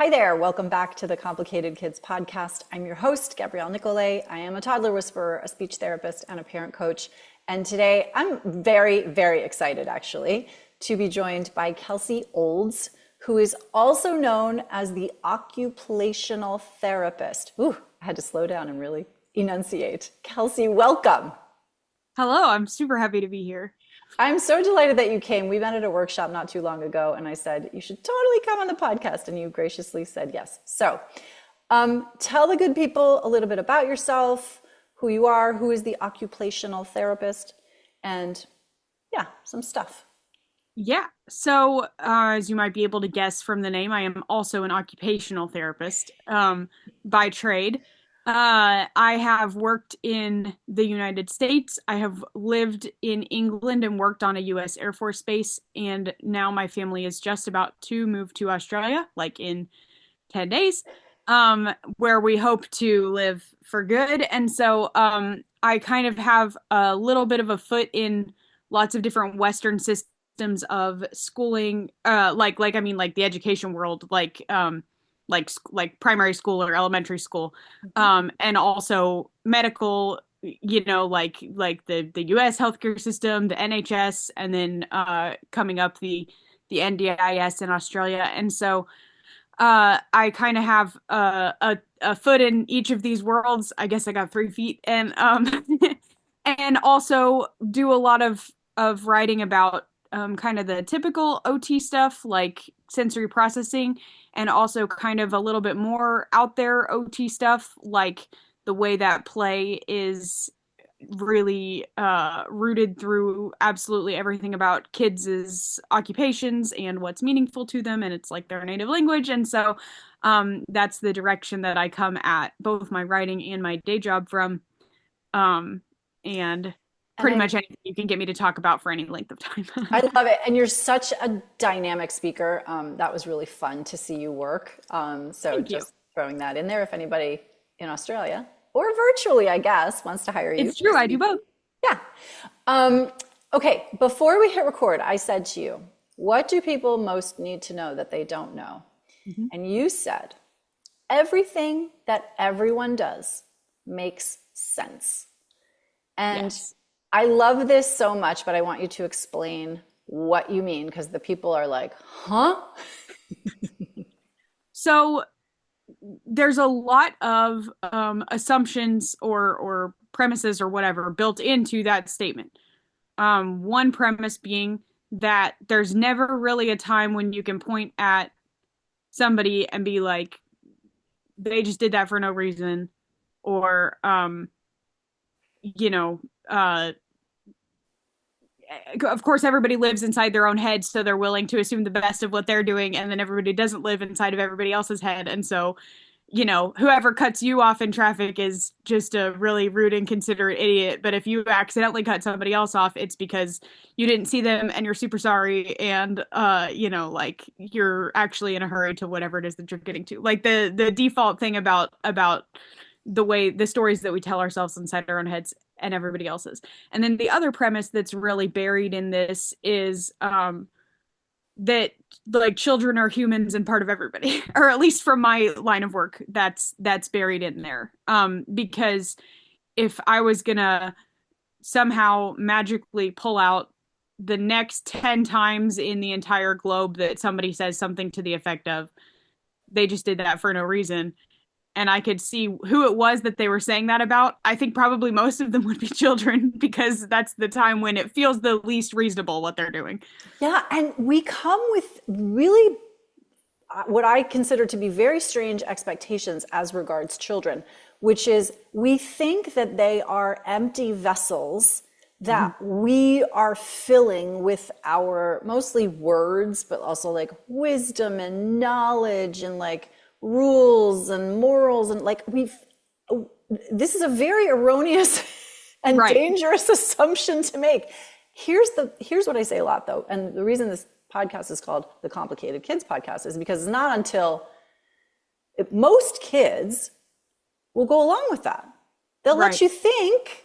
Hi there, welcome back to the Complicated Kids podcast. I'm your host, Gabriele Nicolet. I am a toddler whisperer, a speech therapist, and a parent coach. And today I'm very, very excited actually to be joined by Kelsie Olds, who is also known as the occupational therapist. Ooh, I had to slow down and really enunciate. Kelsie, welcome. Hello, I'm super happy to be here. I'm so delighted that you came. We met at a workshop not too long ago, and I said, you should totally come on the podcast, and you graciously said yes. So tell the good people a little bit about yourself, who you are, who is the occupational therapist, and yeah, some stuff. Yeah, so as you might be able to guess from the name, I am also an occupational therapist by trade. I have worked in the United States. I have lived in England and worked on a US Air Force base. And now my family is just about to move to Australia, like in 10 days, where we hope to live for good. And so I kind of have a little bit of a foot in lots of different Western systems of schooling, like the education world, like primary school or elementary school, and also medical, like the US healthcare system, the NHS, and then coming up the NDIS in Australia. And so I kind of have a foot in each of these worlds. I guess I got 3 feet, and and also do a lot of writing about kind of the typical OT stuff like sensory processing, and also kind of a little bit more out there OT stuff like the way that play is really rooted through absolutely everything about kids' occupations and what's meaningful to them, and it's like their native language. And so that's the direction that I come at both my writing and my day job from. And And pretty much anything you can get me to talk about for any length of time. I love it. And you're such a dynamic speaker. That was really fun to see you work. So Thank you. just throwing that in there if anybody in Australia or virtually, I guess, wants to hire you. It's true, I do both. Yeah. Okay, before we hit record, I said to you, what do people most need to know that they don't know? Mhm. And you said, everything that everyone does makes sense. And Yes. I love this so much, but I want you to explain what you mean because the people are like, huh? So there's a lot of assumptions or premises or whatever built into that statement. One premise being that there's never really a time when you can point at somebody and be like, they just did that for no reason, or you know, of course everybody lives inside their own head, so they're willing to assume the best of what they're doing, and then everybody doesn't live inside of everybody else's head. And so whoever cuts you off in traffic is just a really rude, inconsiderate idiot. But if you accidentally cut somebody else off, it's because you didn't see them and you're super sorry. And, like you're actually in a hurry to whatever it is that you're getting to. Like the default thing about the way the stories that we tell ourselves inside our own heads and everybody else's. And then the other premise that's really buried in this is, that like children are humans and part of everybody, or at least from my line of work, that's buried in there. Because if I was gonna somehow magically pull out the next 10 times in the entire globe that somebody says something to the effect of, they just did that for no reason, and I could see who it was that they were saying that about, I think probably most of them would be children because that's the time when it feels the least reasonable what they're doing. Yeah, and we come with really what I consider to be very strange expectations as regards children, which is we think that they are empty vessels that we are filling with our mostly words, but also like wisdom and knowledge and like rules and morals. And like this is a very erroneous and Right. dangerous assumption to make. Here's what I say a lot though. And the reason this podcast is called the Complicated Kids Podcast is because it's not until most kids will go along with that. They'll let Right. you think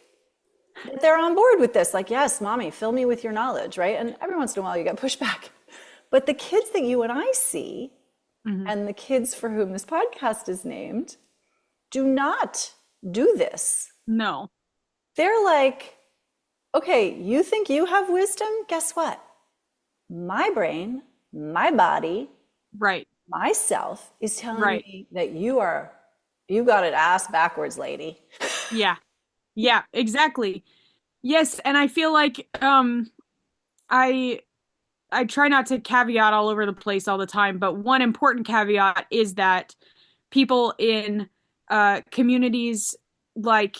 that they're on board with this. Like, yes, mommy, fill me with your knowledge, right? And every once in a while you get pushback. But the kids that you and I see Mhm. and the kids for whom this podcast is named do not do this. No. They're like, okay, you think you have wisdom? Guess what? My brain, my body, Right. myself is telling Right. me that you got it ass backwards, lady. Yeah. Yeah, exactly. Yes, and I feel like I I try not to caveat all over the place all the time, but one important caveat is that people in communities like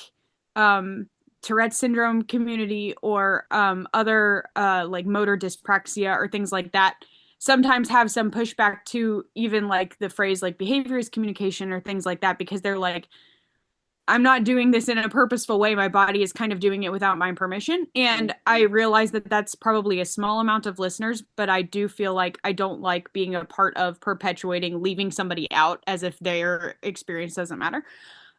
um, Tourette syndrome community or other like motor dyspraxia or things like that sometimes have some pushback to even like the phrase like behavior is communication or things like that because they're like, I'm not doing this in a purposeful way. My body is kind of doing it without my permission. And I realize that that's probably a small amount of listeners, but I do feel like I don't like being a part of perpetuating leaving somebody out as if their experience doesn't matter.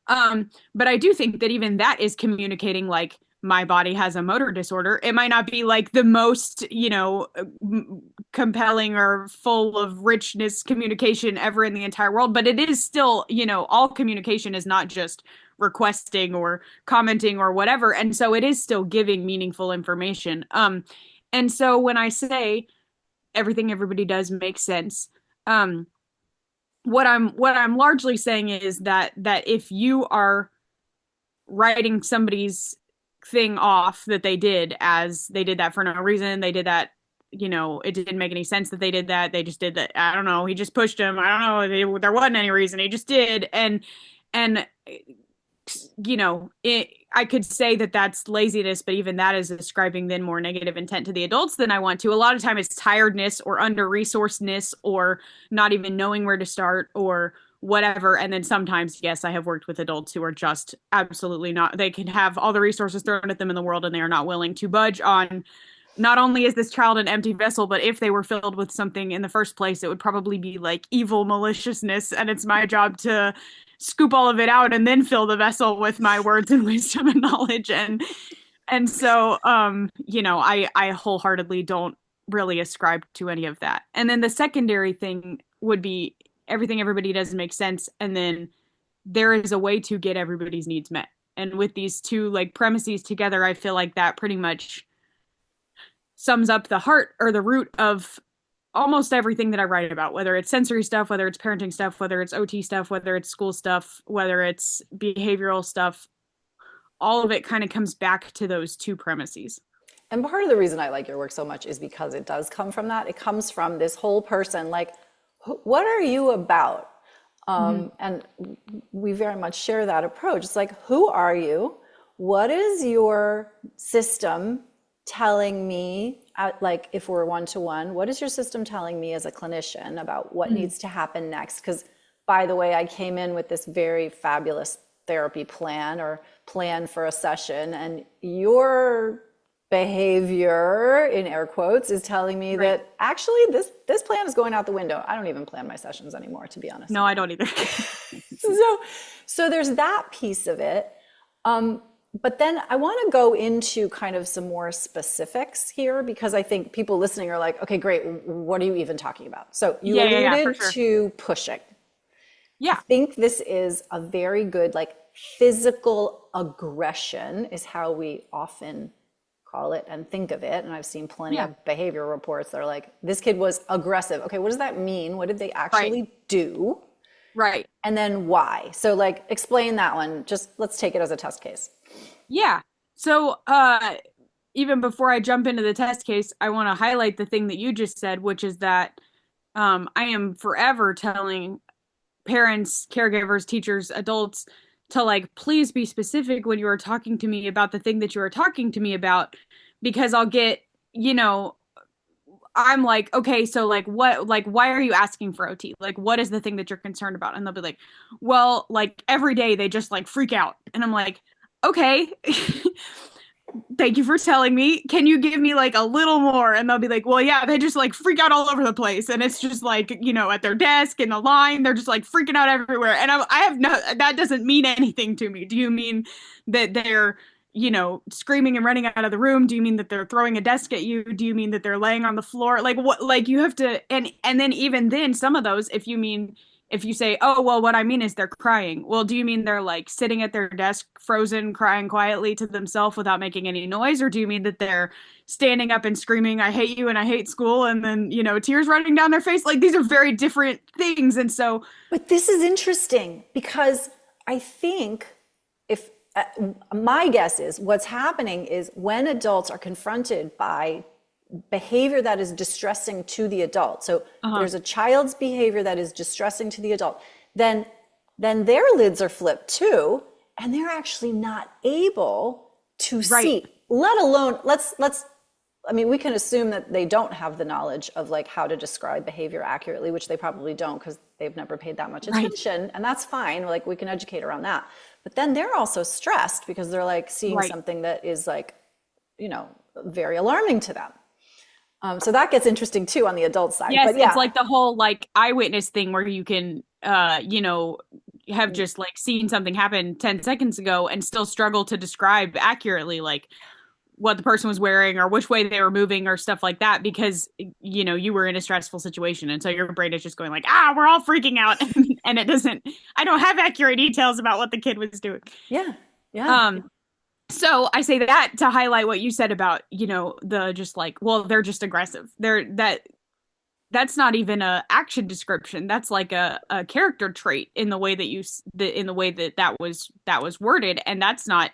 But I do think that even that is communicating like my body has a motor disorder. It might not be like the most, compelling or full of richness communication ever in the entire world, but it is still, all communication is not just requesting or commenting or whatever. And so it is still giving meaningful information. And so when I say everything everybody does makes sense, what I'm largely saying is that if you are writing somebody's thing off that they did as they did that for no reason, they did that, it didn't make any sense that they did that. They just did that. I don't know. He just pushed him. I don't know. There wasn't any reason. He just did. And I could say that that's laziness, but even that is ascribing then more negative intent to the adults than I want to. A lot of time it's tiredness or under-resourcedness or not even knowing where to start or whatever. And then sometimes, yes, I have worked with adults who are just absolutely not, they can have all the resources thrown at them in the world and they are not willing to budge on not only is this child an empty vessel, but if they were filled with something in the first place, it would probably be like evil maliciousness. And it's my job to scoop all of it out and then fill the vessel with my words and wisdom and knowledge. And so, I wholeheartedly don't really ascribe to any of that. And then the secondary thing would be everything everybody does make sense. And then there is a way to get everybody's needs met. And with these two like premises together, I feel like that pretty much sums up the heart or the root of almost everything that I write about, whether it's sensory stuff, whether it's parenting stuff, whether it's OT stuff, whether it's school stuff, whether it's behavioral stuff. All of it kind of comes back to those two premises. And part of the reason I like your work so much is because it does come from that. It comes from this whole person, like, what are you about? And we very much share that approach. It's like, who are you? What is your system telling me, like if we're one-to-one, what is your system telling me as a clinician about what needs to happen next? Because by the way, I came in with this very fabulous therapy plan or plan for a session, and your behavior, in air quotes, is telling me that actually this plan is going out the window. I don't even plan my sessions anymore, to be honest. No, I don't either. So there's that piece of it. But then I want to go into kind of some more specifics here, because I think people listening are like, okay, great. What are you even talking about? So you alluded to pushing. Yeah. I think this is a very good, like, physical aggression is how we often call it and think of it. And I've seen plenty of behavior reports that are like, this kid was aggressive. Okay, what does that mean? What did they actually do? Right. And then why? So like, explain that one. Just let's take it as a test case. Yeah. So even before I jump into the test case, I want to highlight the thing that you just said, which is that I am forever telling parents, caregivers, teachers, adults to like, please be specific when you are talking to me about the thing that you are talking to me about, because I'll get, I'm like, okay, so like what, like, why are you asking for OT? Like, what is the thing that you're concerned about? And they'll be like, well, like every day they just like freak out. And I'm like, okay, thank you for telling me. Can you give me like a little more? And they'll be like, well, yeah, they just like freak out all over the place. And it's just like, at their desk in the line, they're just like freaking out everywhere. And I have no, that doesn't mean anything to me. Do you mean that they're, screaming and running out of the room? Do you mean that they're throwing a desk at you? Do you mean that they're laying on the floor? Like what, like you have to, and then even then some of those, if you say, oh, well, what I mean is they're crying. Well, do you mean they're like sitting at their desk, frozen, crying quietly to themselves without making any noise? Or do you mean that they're standing up and screaming, I hate you and I hate school, and then, tears running down their face? Like these are very different things. And so, But this is interesting because I think if my guess is what's happening is when adults are confronted by behavior that is distressing to the adult. So there's a child's behavior that is distressing to the adult. Then their lids are flipped too, and they're actually not able to see, let alone I mean, we can assume that they don't have the knowledge of like how to describe behavior accurately, which they probably don't because they've never paid that much attention, and that's fine. Like we can educate around that. But then they're also stressed because they're like seeing something that is like, very alarming to them. So that gets interesting too on the adult side. Yes, but yeah. it's like the whole like eyewitness thing where you can, have just like seen something happen 10 seconds ago and still struggle to describe accurately like what the person was wearing or which way they were moving or stuff like that because, you were in a stressful situation. And so your brain is just going like, we're all freaking out. And I don't have accurate details about what the kid was doing. Yeah. Yeah. So I say that to highlight what you said about, the just like, well, they're just aggressive. That's not even a action description. That's like a character trait in the way that that was worded. And that's not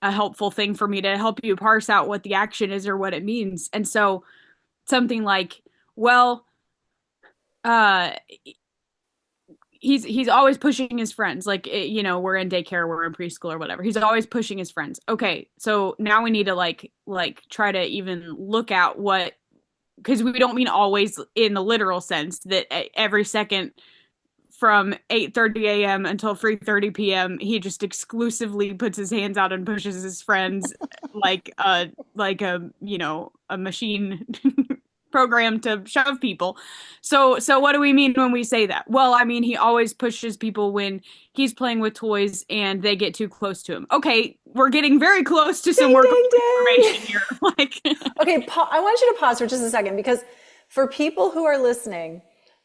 a helpful thing for me to help you parse out what the action is or what it means. And so something like, well, he's always pushing his friends. Like, we're in daycare, we're in preschool or whatever. He's always pushing his friends. Okay. So now we need to like try to even look at because we don't mean always in the literal sense that every second from 8:30 a.m. until 3:30 p.m. he just exclusively puts his hands out and pushes his friends like a machine programmed to shove people. So what do we mean when we say that? Well, I mean he always pushes people when he's playing with toys and they get too close to him. Okay, we're getting very close to some work information here. Like okay, I want you to pause for just a second because for people who are listening,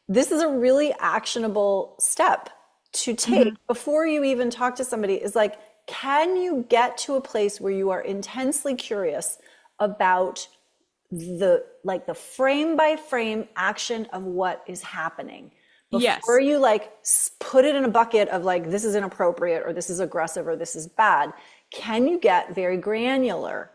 this is a really actionable step to take before you even talk to somebody is like, can you get to a place where you are intensely curious about the frame by frame action of what is happening before you like put it in a bucket of like, this is inappropriate or this is aggressive or this is bad? Can you get very granular?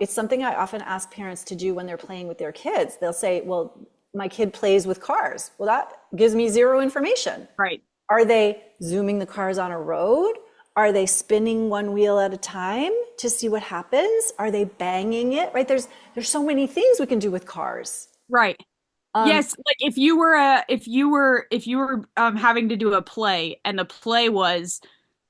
It's something I often ask parents to do when they're playing with their kids. They'll say, well, my kid plays with cars. Well, that gives me zero information. Right. Are they zooming the cars on a road? Are they spinning one wheel at a time to see what happens? Are they banging it? Right? There's so many things we can do with cars. Right. Yes, like if you were having to do a play and the play was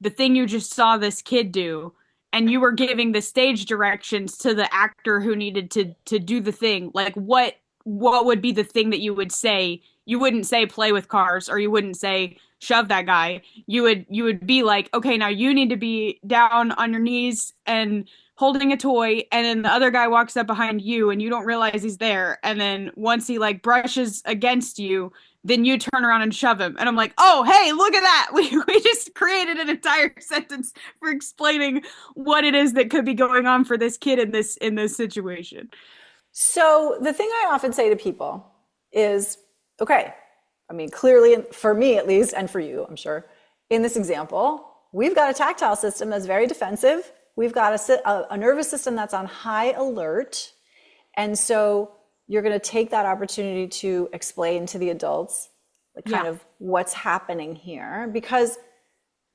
the thing you just saw this kid do and you were giving the stage directions to the actor who needed to do the thing, like what would be the thing that you would say? You wouldn't say play with cars or you wouldn't say shove that guy. You would be like, okay, now you need to be down on your knees and holding a toy, and then the other guy walks up behind you and you don't realize he's there, and then once he like brushes against you, then you turn around and shove him. And I'm like, oh, hey, look at that. We just created an entire sentence for explaining what it is that could be going on for this kid in this situation. So the thing I often say to people is, okay, I mean, clearly for me at least, and for you, I'm sure, in this example, we've got a tactile system that's very defensive. We've got a nervous system that's on high alert. And so you're going to take that opportunity to explain to the adults like kind of what's happening here. Because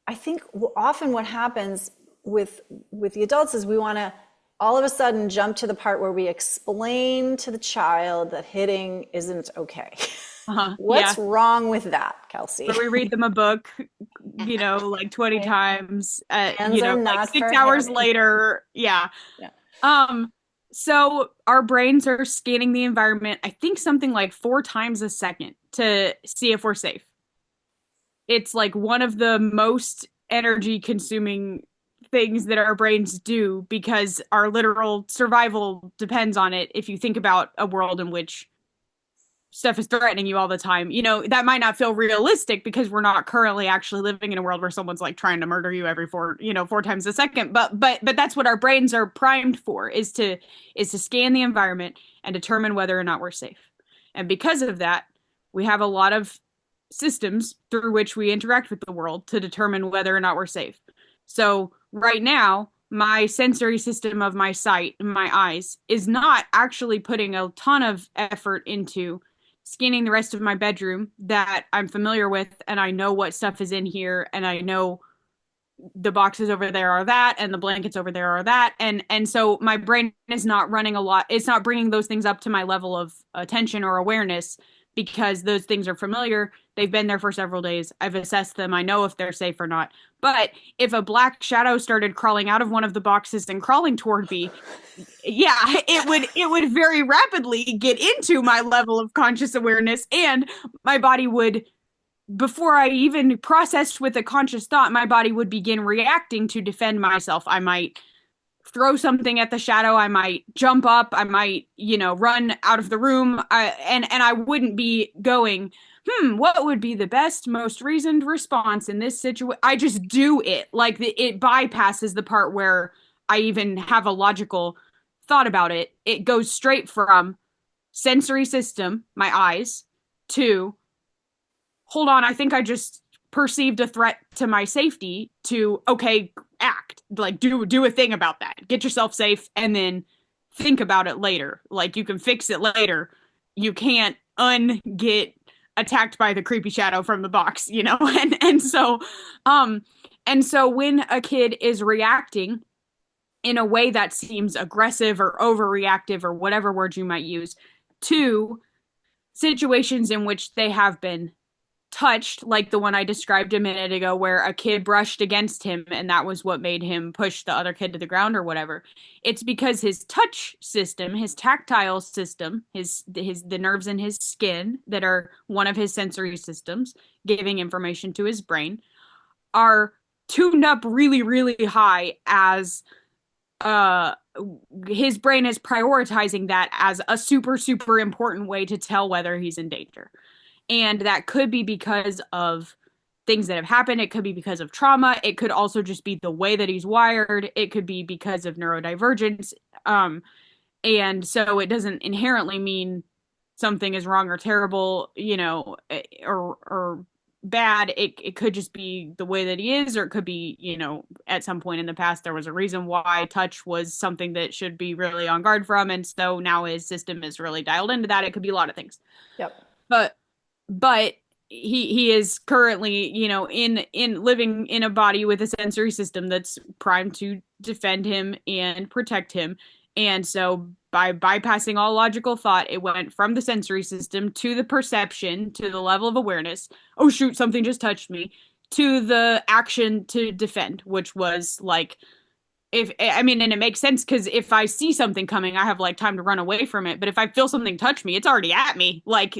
I think often what happens with the adults is we want to all of a sudden jump to the part where we explain to the child that hitting isn't okay. What's wrong with that, Kelsie? Where we read them a book, like 20 times, like 6 hours hitting. Later. Yeah. So our brains are scanning the environment, I think something like 4 times a second to see if we're safe. It's like one of the most energy consuming things that our brains do because our literal survival depends on it. If you think about a world in which stuff is threatening you all the time, that might not feel realistic because we're not currently actually living in a world where someone's like trying to murder you every 4 times a second. But that's what our brains are primed for, is to scan the environment and determine whether or not we're safe. And because of that, we have a lot of systems through which we interact with the world to determine whether or not we're safe. So right now, my sensory system of my sight, my eyes, is not actually putting a ton of effort into scanning the rest of my bedroom that I'm familiar with, and I know what stuff is in here, and I know the boxes over there are that, and the blankets over there are that, and so my brain is not running a lot. It's not bringing those things up to my level of attention or awareness because those things are familiar. They've been there for several days. I've assessed them. I know if they're safe or not. But if a black shadow started crawling out of one of the boxes and crawling toward me, yeah, it would very rapidly get into my level of conscious awareness, and my body would, before I even processed with a conscious thought, my body would begin reacting to defend myself. I might throw something at the shadow. I might jump up. I might, run out of the room. And I wouldn't be going, what would be the best, most reasoned response in this situation? I just do it. Like it bypasses the part where I even have a logical thought about it. It goes straight from sensory system, my eyes, to, hold on, I think I just perceived a threat to my safety, to, okay, act, like do a thing about that, get yourself safe, and then think about it later. Like you can fix it later. You can't get attacked by the creepy shadow from the box, and so when a kid is reacting in a way that seems aggressive or overreactive or whatever word you might use to situations in which they have been touched, like the one I described a minute ago where a kid brushed against him and that was what made him push the other kid to the ground or whatever, it's because his touch system, his tactile system, the nerves in his skin that are one of his sensory systems giving information to his brain, are tuned up really, really high, as his brain is prioritizing that as a super, super important way to tell whether he's in danger. And that could be because of things that have happened. It could be because of trauma. It could also just be the way that he's wired. It could be because of neurodivergence. And so it doesn't inherently mean something is wrong or terrible, or bad. It could just be the way that he is, or it could be, at some point in the past, there was a reason why touch was something that should be really on guard from. And so now his system is really dialed into that. It could be a lot of things. Yep. But he is currently, in living in a body with a sensory system that's primed to defend him and protect him. And so by bypassing all logical thought, it went from the sensory system to the perception, to the level of awareness. Oh, shoot, something just touched me, to the action to defend, which was like, and it makes sense because if I see something coming, I have like time to run away from it. But if I feel something touch me, it's already at me. Like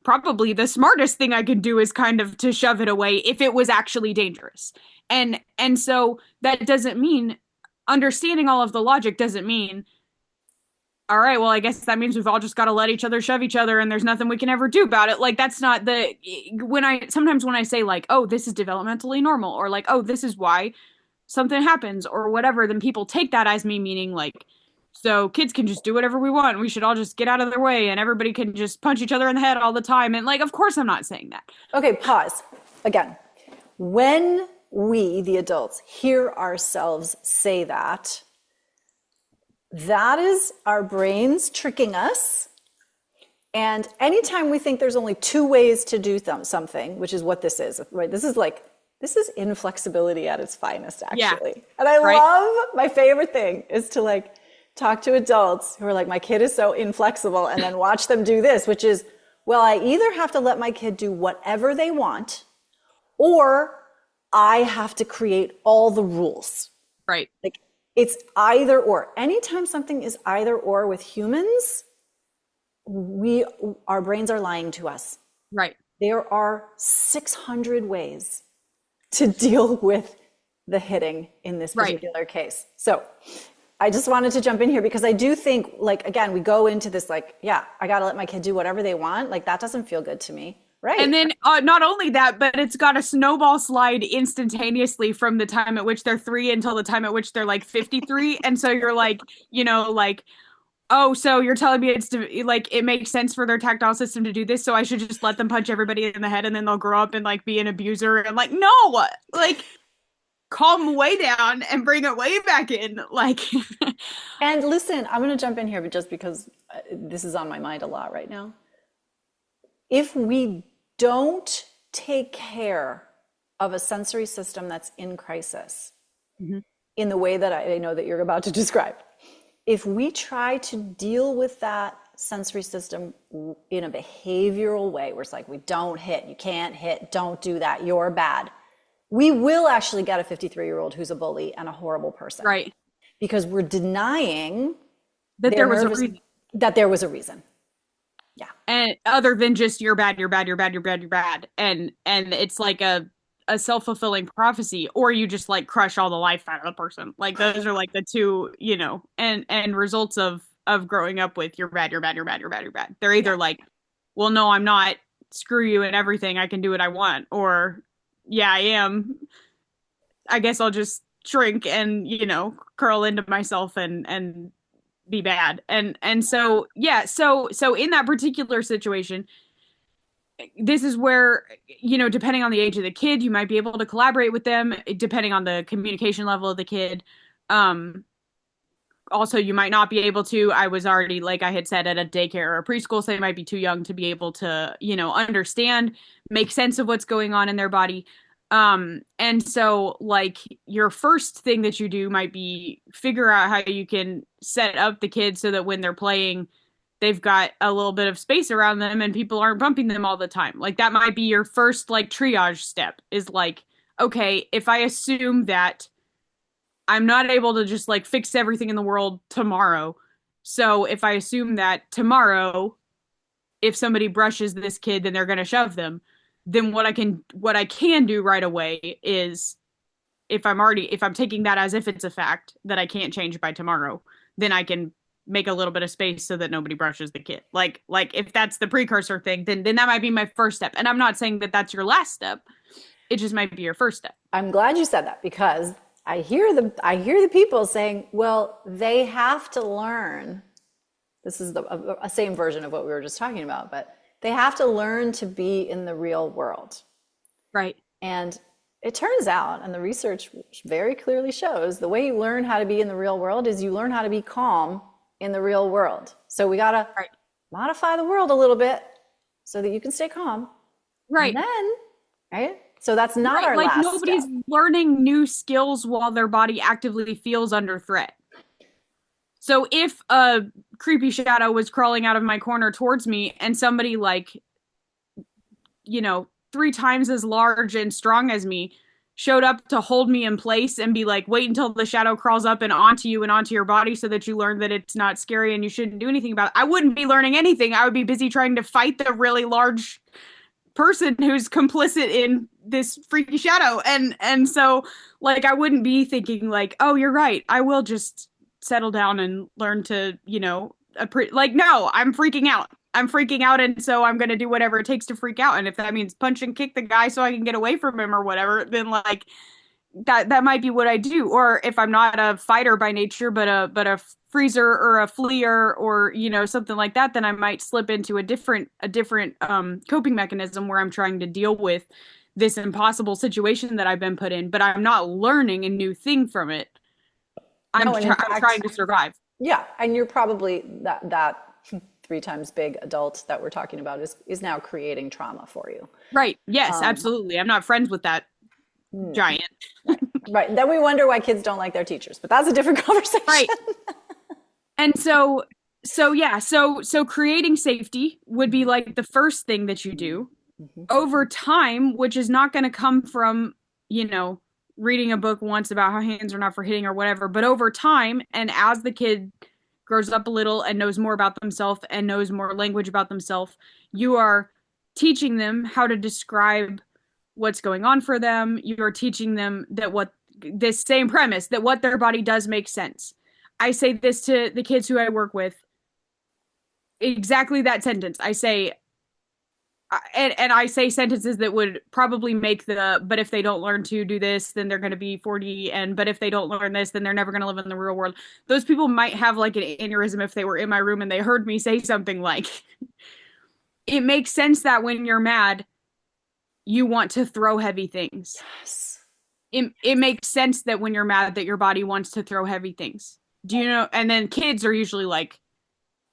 probably the smartest thing I could do is kind of to shove it away if it was actually dangerous. And so that doesn't mean, understanding all of the logic doesn't mean, all right, well, I guess that means we've all just got to let each other shove each other and there's nothing we can ever do about it. Like, that's not sometimes when I say like, oh, this is developmentally normal, or like, oh, this is why something happens or whatever, then people take that as me meaning like, so kids can just do whatever we want. We should all just get out of their way and everybody can just punch each other in the head all the time. And like, of course I'm not saying that. Okay, pause. Again, when we, the adults, hear ourselves say that, that is our brains tricking us. And anytime we think there's only two ways to do something, which is what this is, right? This is inflexibility at its finest, actually. Yeah, and I love, my favorite thing is to like talk to adults who are like, my kid is so inflexible, and then watch them do this, which is, well, I either have to let my kid do whatever they want, or I have to create all the rules. Right. Like, it's either or. Anytime something is either or with humans, our brains are lying to us. Right. There are 600 ways to deal with the hitting in this Right. particular case. So I just wanted to jump in here because I do think, like, again, we go into this like, yeah, I got to let my kid do whatever they want. Like, that doesn't feel good to me. And Right. then not only that, but it's got a snowball slide instantaneously from the time at which they're 3 until the time at which they're like 53. And so you're like, like, oh, so you're telling me like it makes sense for their tactile system to do this, so I should just let them punch everybody in the head and then they'll grow up and like be an abuser. And like, no, like calm way down and bring it way back in. Like, And listen, I'm going to jump in here, but just because this is on my mind a lot right now. If we don't take care of a sensory system that's in crisis Mhm. in the way that I know that you're about to describe, if we try to deal with that sensory system in a behavioral way, where it's like, we don't hit, you can't hit, don't do that, you're bad, we will actually get a 53-year-old who's a bully and a horrible person. right. Because we're denying That there was a reason. that there was a reason. Yeah. And other than just you're bad, you're bad, you're bad, you're bad, you're bad. And it's like a self-fulfilling prophecy, or you just like crush all the life out of the person. Like those are like the two, and results of growing up with you're bad, you're bad, you're bad, you're bad, you're bad. They're either like, well, no, I'm not, screw you and everything, I can do what I want, or yeah, I am. I guess I'll just shrink and, curl into myself and be bad. And so yeah, so in that particular situation, this is where, depending on the age of the kid, you might be able to collaborate with them, depending on the communication level of the kid. Also, you might not be able to. I was already, like I had said, at a daycare or a preschool, so they might be too young to be able to, understand, make sense of what's going on in their body. And so like your first thing that you do might be figure out how you can set up the kids so that when they're playing, they've got a little bit of space around them and people aren't bumping them all the time. Like that might be your first like triage step, is like, okay, if I assume that I'm not able to just like fix everything in the world tomorrow. So if I assume that tomorrow, if somebody brushes this kid, then they're going to shove them. Then what I can do right away is, if I'm taking that as if it's a fact that I can't change by tomorrow, then I can make a little bit of space so that nobody brushes the kid. Like if that's the precursor thing, then that might be my first step. And I'm not saying that that's your last step. It just might be your first step. I'm glad you said that, because I hear the people saying, well, they have to learn. This is a same version of what we were just talking about, but they have to learn to be in the real world. Right. And it turns out, and the research very clearly shows, the way you learn how to be in the real world is you learn how to be calm in the real world. So we got to modify the world a little bit so that you can stay calm. Right. And then, right? So that's not our like last nobody's step. learning new skills while their body actively feels under threat. So if a creepy shadow was crawling out of my corner towards me and somebody like, 3 times as large and strong as me showed up to hold me in place and be like, wait until the shadow crawls up and onto you and onto your body so that you learn that it's not scary and you shouldn't do anything about it, I wouldn't be learning anything. I would be busy trying to fight the really large person who's complicit in this freaky shadow. And so like I wouldn't be thinking like, oh, you're right, I will just settle down and learn to, like, no, I'm freaking out. And so I'm going to do whatever it takes to freak out. And if that means punch and kick the guy so I can get away from him or whatever, then like that might be what I do. Or if I'm not a fighter by nature, but a freezer or a fleer or, something like that, then I might slip into a different coping mechanism where I'm trying to deal with this impossible situation that I've been put in, but I'm not learning a new thing from it. I'm trying to survive. Yeah, and you're probably that 3 times big adult that we're talking about is now creating trauma for you. Right. Yes, absolutely. I'm not friends with that giant. Right. Then we wonder why kids don't like their teachers, but that's a different conversation. Right. And so creating safety would be like the first thing that you do. Over time, which is not going to come from, reading a book once about how hands are not for hitting or whatever, but over time, and as the kid grows up a little and knows more about themselves and knows more language about themselves, you are teaching them how to describe what's going on for them. You are teaching them that what this same premise that what their body does make sense. I say this to the kids who I work with, exactly that sentence. I say, and I say sentences that would probably make but if they don't learn to do this, then they're going to be 40. And, but if they don't learn this, then they're never going to live in the real world. Those people might have like an aneurysm if they were in my room and they heard me say something like, it makes sense that when you're mad, you want to throw heavy things. Yes. It makes sense that when you're mad that your body wants to throw heavy things. Do you know? And then kids are usually like,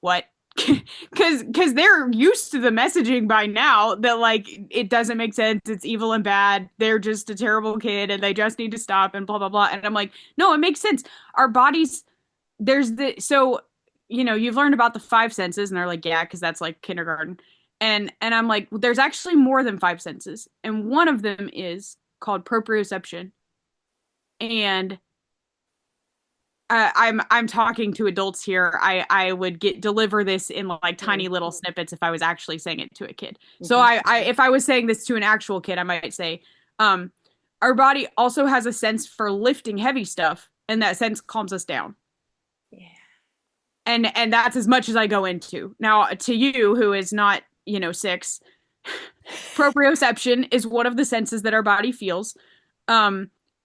what? Because they're used to the messaging by now that like it doesn't make sense, it's evil and bad, they're just a terrible kid and they just need to stop and blah blah blah. And I'm like, no, it makes sense. Our bodies, so you've learned about the five senses, and they're like, yeah, because that's like kindergarten. And I'm like, there's actually more than five senses, and one of them is called proprioception. And I'm talking to adults here. I would deliver this in like tiny little snippets if I was actually saying it to a kid. So if I was saying this to an actual kid, I might say, our body also has a sense for lifting heavy stuff, and that sense calms us down. Yeah. And that's as much as I go into. Now, to you who is not, 6, proprioception is one of the senses that our body feels.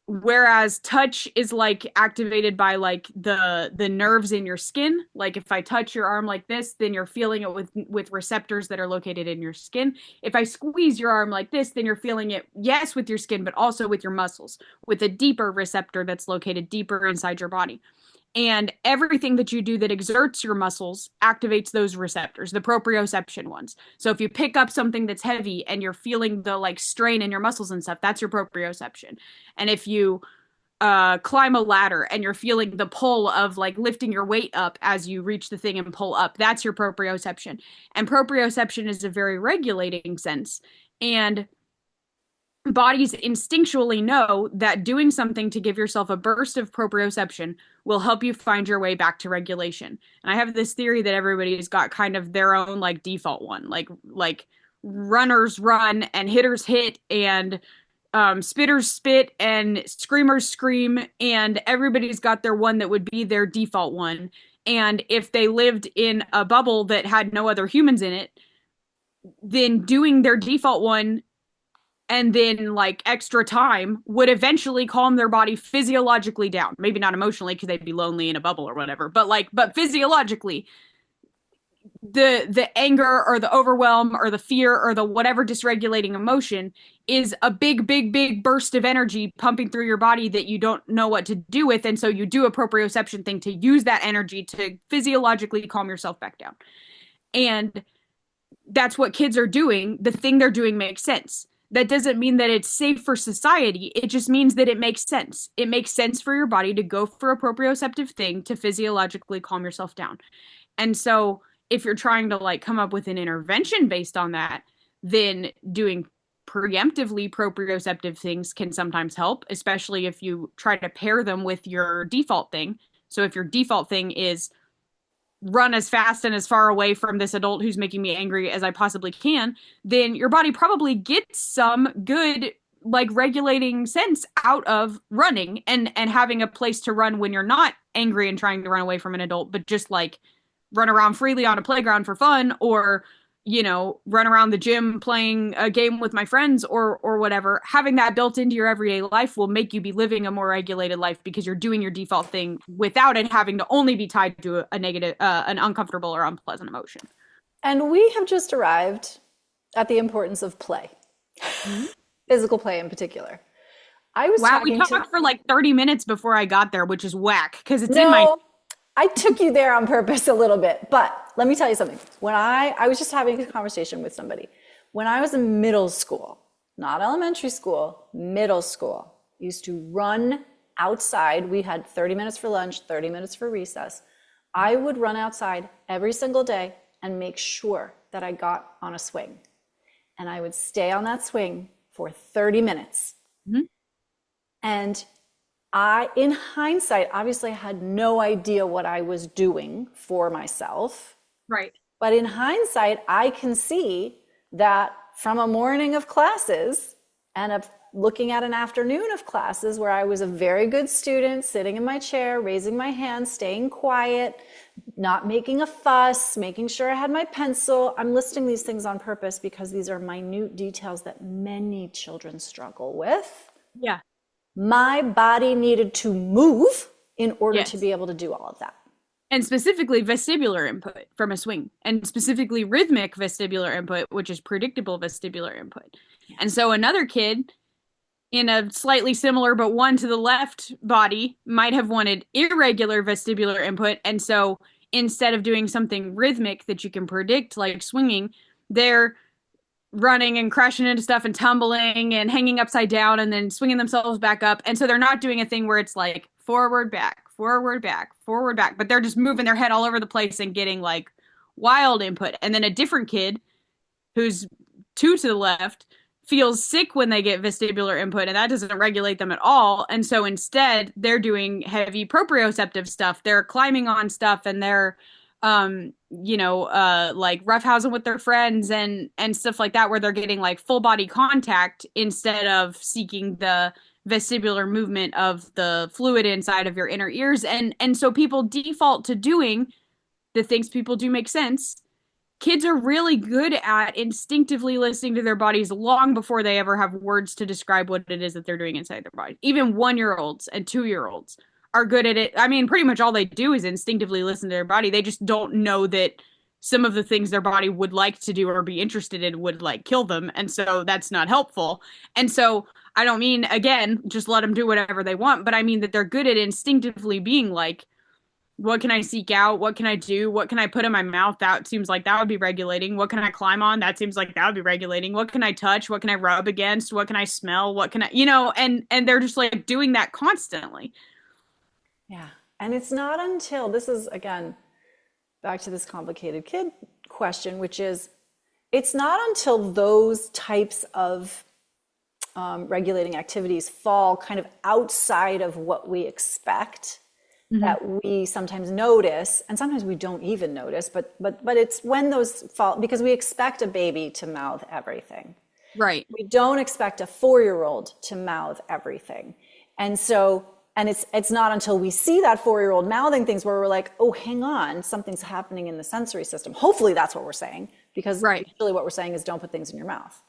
Whereas touch is like activated by like the nerves in your skin. Like if I touch your arm like this, then you're feeling it with receptors that are located in your skin. If I squeeze your arm like this, then you're feeling it, yes, with your skin, but also with your muscles, with a deeper receptor that's located deeper inside your body. And everything that you do that exerts your muscles activates those receptors, the proprioception ones. So if you pick up something that's heavy and you're feeling the like strain in your muscles and stuff, that's your proprioception. And if you climb a ladder and you're feeling the pull of like lifting your weight up as you reach the thing and pull up, that's your proprioception. And proprioception is a very regulating sense. And bodies instinctually know that doing something to give yourself a burst of proprioception will help you find your way back to regulation. And I have this theory that everybody's got kind of their own like default one, like runners run and hitters hit and spitters spit and screamers scream, and everybody's got their one that would be their default one. And if they lived in a bubble that had no other humans in it, then doing their default one and then like extra time would eventually calm their body physiologically down. Maybe not emotionally because they'd be lonely in a bubble or whatever, but physiologically, the anger or the overwhelm or the fear or the whatever dysregulating emotion is a big burst of energy pumping through your body that you don't know what to do with. And so you do a proprioception thing to use that energy to physiologically calm yourself back down. And that's what kids are doing. The thing they're doing makes sense. That doesn't mean that it's safe for society. It just means that it makes sense. It makes sense for your body to go for a proprioceptive thing to physiologically calm yourself down. And so if you're trying to like come up with an intervention based on that, then doing preemptively proprioceptive things can sometimes help, especially if you try to pair them with your default thing. So if your default thing is run as fast and as far away from this adult who's making me angry as I possibly can, then your body probably gets some good like regulating sense out of running and having a place to run when you're not angry and trying to run away from an adult, but just like run around freely on a playground for fun, or run around the gym playing a game with my friends or whatever. Having that built into your everyday life will make you be living a more regulated life because you're doing your default thing without it having to only be tied to a negative, an uncomfortable or unpleasant emotion. And we have just arrived at the importance of play, physical play in particular. We talked for like 30 minutes before I got there, which is whack because it's in my... I took you there on purpose a little bit, but let me tell you something. When I was just having a conversation with somebody. When I was in middle school, not elementary school, middle school, I used to run outside. We had 30 minutes for lunch, 30 minutes for recess. I would run outside every single day and make sure that I got on a swing. And I would stay on that swing for 30 minutes. Mm-hmm. And in hindsight, obviously I had no idea what I was doing for myself. Right. But in hindsight, I can see that from a morning of classes and a looking at an afternoon of classes where I was a very good student, sitting in my chair, raising my hand, staying quiet, not making a fuss, making sure I had my pencil. I'm listing these things on purpose because these are minute details that many children struggle with. Yeah. My body needed to move in order to Yes. be able to do all of that. And specifically vestibular input from a swing, and specifically rhythmic vestibular input, which is predictable vestibular input. And so another kid in a slightly similar but one to the left body might have wanted irregular vestibular input. And so instead of doing something rhythmic that you can predict, like swinging, they're running and crashing into stuff and tumbling and hanging upside down and then swinging themselves back up. And so they're not doing a thing where it's like forward, back, forward, back, forward, back, but they're just moving their head all over the place and getting like wild input. And then a different kid who's two to the left feels sick when they get vestibular input, and that doesn't regulate them at all. And so instead, they're doing heavy proprioceptive stuff. They're climbing on stuff, and they're, like roughhousing with their friends and stuff like that, where they're getting like full body contact instead of seeking the vestibular movement of the fluid inside of your inner ears. And so people default to doing the things people do make sense. Kids are really good at instinctively listening to their bodies long before they ever have words to describe what it is that they're doing inside their body. Even 1-year-olds and 2-year-olds are good at it. I mean, pretty much all they do is instinctively listen to their body. They just don't know that some of the things their body would like to do or be interested in would like kill them. And so that's not helpful. And so I don't mean, again, just let them do whatever they want, but I mean that they're good at instinctively being like, what can I seek out? What can I do? What can I put in my mouth? That seems like that would be regulating. What can I climb on? That seems like that would be regulating. What can I touch? What can I rub against? What can I smell? What can I, and they're just like doing that constantly. Yeah. And it's not until, this is again, back to this complicated kid question, which is, it's not until those types of regulating activities fall kind of outside of what we expect that we sometimes notice, and sometimes we don't even notice, but it's when those fall, because we expect a baby to mouth everything. Right. We don't expect a 4-year-old to mouth everything. And so, and it's not until we see that 4-year-old mouthing things where we're like, oh, hang on, something's happening in the sensory system. Hopefully that's what we're saying, because usually what we're saying is don't put things in your mouth.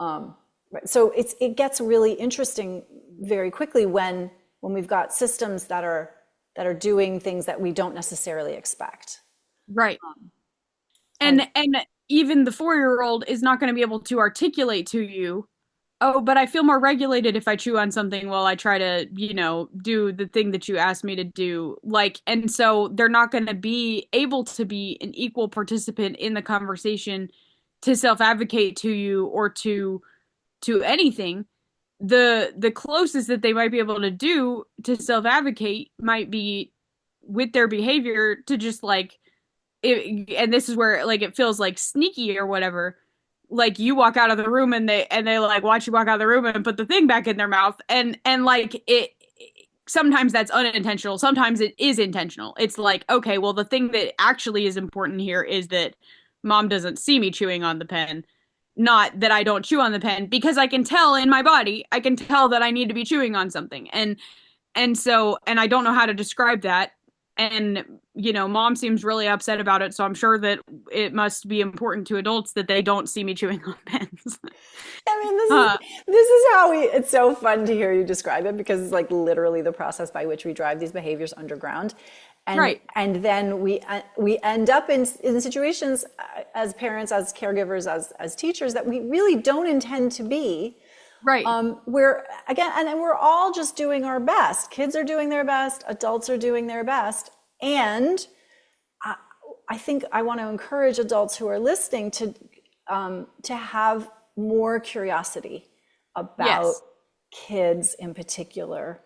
Right. So it gets really interesting very quickly when we've got systems that are doing things that we don't necessarily expect. Right. And even the 4-year-old is not going to be able to articulate to you, oh, but I feel more regulated if I chew on something while I try to, do the thing that you asked me to do. Like, and so they're not going to be able to be an equal participant in the conversation to self-advocate to you or to anything. The closest that they might be able to do to self-advocate might be with their behavior to just like and this is where like it feels like sneaky or whatever, like you walk out of the room and they like watch you walk out of the room and put the thing back in their mouth and like it sometimes that's unintentional, sometimes it is intentional. It's like, okay, well the thing that actually is important here is that mom doesn't see me chewing on the pen, not that I don't chew on the pen, because I can tell in my body, I can tell that I need to be chewing on something. And so I don't know how to describe that. And, mom seems really upset about it. So I'm sure that it must be important to adults that they don't see me chewing on pens. I mean, this is how it's so fun to hear you describe it, because it's like literally the process by which we drive these behaviors underground. And, right. And then we end up in situations as parents, as caregivers, as teachers that we really don't intend to be. Right. We're again, and we're all just doing our best. Kids are doing their best. Adults are doing their best. And I think I want to encourage adults who are listening to have more curiosity about kids in particular.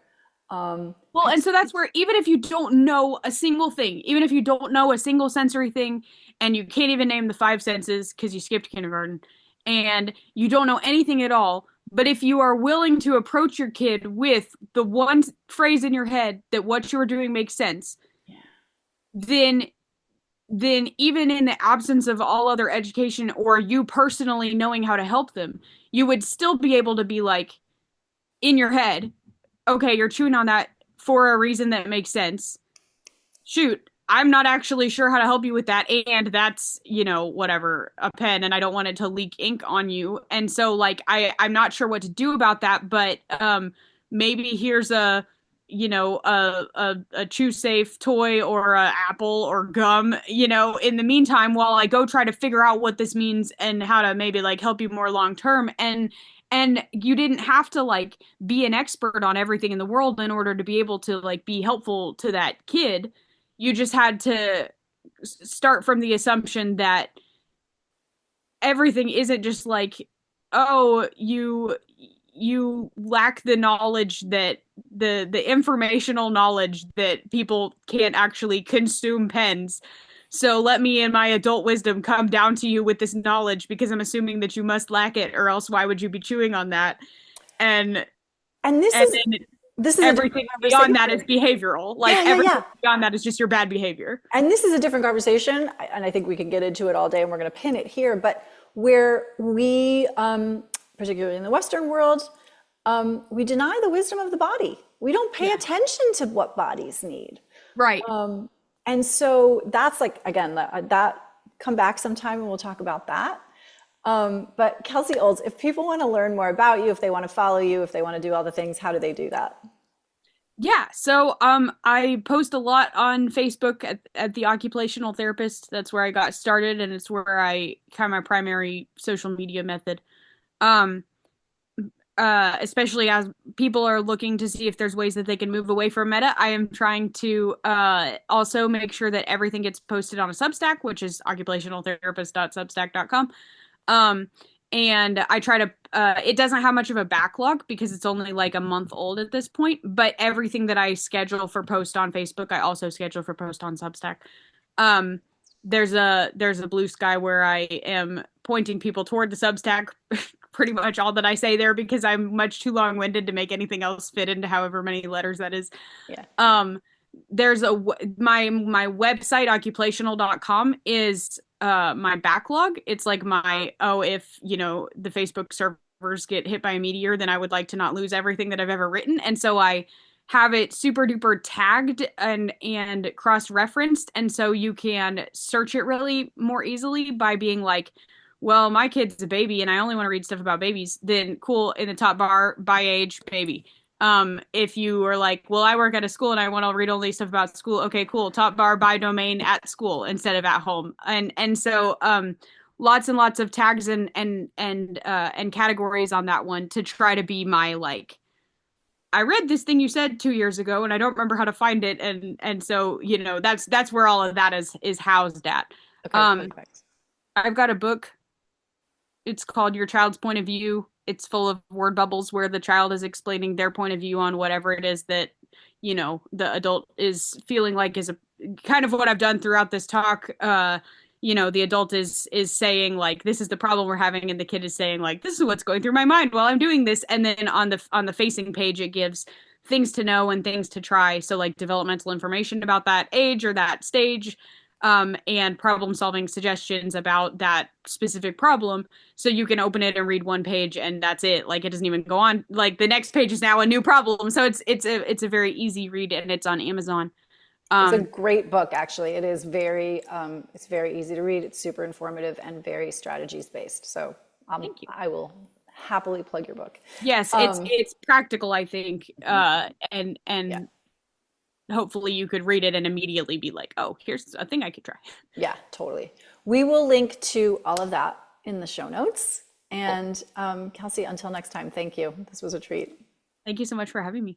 Well, and so that's where, even if you don't know a single thing, even if you don't know a single sensory thing, and you can't even name the 5 senses because you skipped kindergarten, and you don't know anything at all, but if you are willing to approach your kid with the one phrase in your head that what you're doing makes sense, then even in the absence of all other education or you personally knowing how to help them, you would still be able to be like, in your head, okay, you're chewing on that for a reason that makes sense. Shoot, I'm not actually sure how to help you with that. And that's, whatever, a pen, and I don't want it to leak ink on you. And so like I'm not sure what to do about that, but maybe here's a chew safe toy or a apple or gum, in the meantime while I go try to figure out what this means and how to maybe like help you more long term. And you didn't have to like be an expert on everything in the world in order to be able to like be helpful to that kid. You just had to start from the assumption that everything isn't just like, oh, you lack the knowledge that the informational knowledge that people can't actually consume pens. So let me in my adult wisdom come down to you with this knowledge because I'm assuming that you must lack it, or else why would you be chewing on that? And And and then this is a different everything beyond that conversation. is behavioral. Like Yeah, yeah, everything yeah. beyond that is just your bad behavior. And this is a different conversation, and I think we can get into it all day, and we're going to pin it here. But where we, particularly in the Western world, we deny the wisdom of the body. We don't pay Yeah. attention to what bodies need. Right. And so that's like, again, that come back sometime and we'll talk about that. But Kelsie Olds, if people want to learn more about you, if they want to follow you, if they want to do all the things, how do they do that? Yeah, so I post a lot on Facebook at the Occupational Therapist. That's where I got started, and it's where I kind of my primary social media method. Um Especially as people are looking to see if there's ways that they can move away from Meta. I am trying to also make sure that everything gets posted on a Substack, which is occupationaltherapist.substack.com. Um, and I try to, it doesn't have much of a backlog because it's only like a month old at this point, but everything that I schedule for post on Facebook, I also schedule for post on Substack. Um, there's a blue sky where I am pointing people toward the Substack. Pretty much all that I say there because I'm much too long-winded to make anything else fit into however many letters that is. Yeah. Um, there's my website occupational.com is my backlog. It's like if the Facebook servers get hit by a meteor, then I would like to not lose everything that I've ever written. And so I have it super duper tagged and cross-referenced, and so you can search it really more easily by being like, well, my kid's a baby and I only want to read stuff about babies, then cool, in the top bar, by age, baby. If you are like, well, I work at a school and I want to read only stuff about school, okay, cool, top bar by domain at school instead of at home. And so lots and lots of tags and categories on that one to try to be my like, I read this thing you said 2 years ago and I don't remember how to find it, and so that's where all of that is housed at. Okay, perfect. I've got a book. It's called Your Child's Point of View. It's full of word bubbles where the child is explaining their point of view on whatever it is that, the adult is feeling like is a kind of what I've done throughout this talk. The adult is saying like, this is the problem we're having, and the kid is saying like, this is what's going through my mind while I'm doing this. And then on the facing page, it gives things to know and things to try. So like developmental information about that age or that stage, and problem solving suggestions about that specific problem. So you can open it and read one page and that's it. Like it doesn't even go on. Like the next page is now a new problem. So it's a very easy read, and it's on Amazon. It's a great book, actually. It is it's very easy to read. It's super informative and very strategies based. So Thank you. I will happily plug your book. Yes, it's practical, I think, and Yeah. hopefully you could read it and immediately be like, oh, here's a thing I could try. Yeah, totally. We will link to all of that in the show notes. And Kelsie, until next time, thank you. This was a treat. Thank you so much for having me.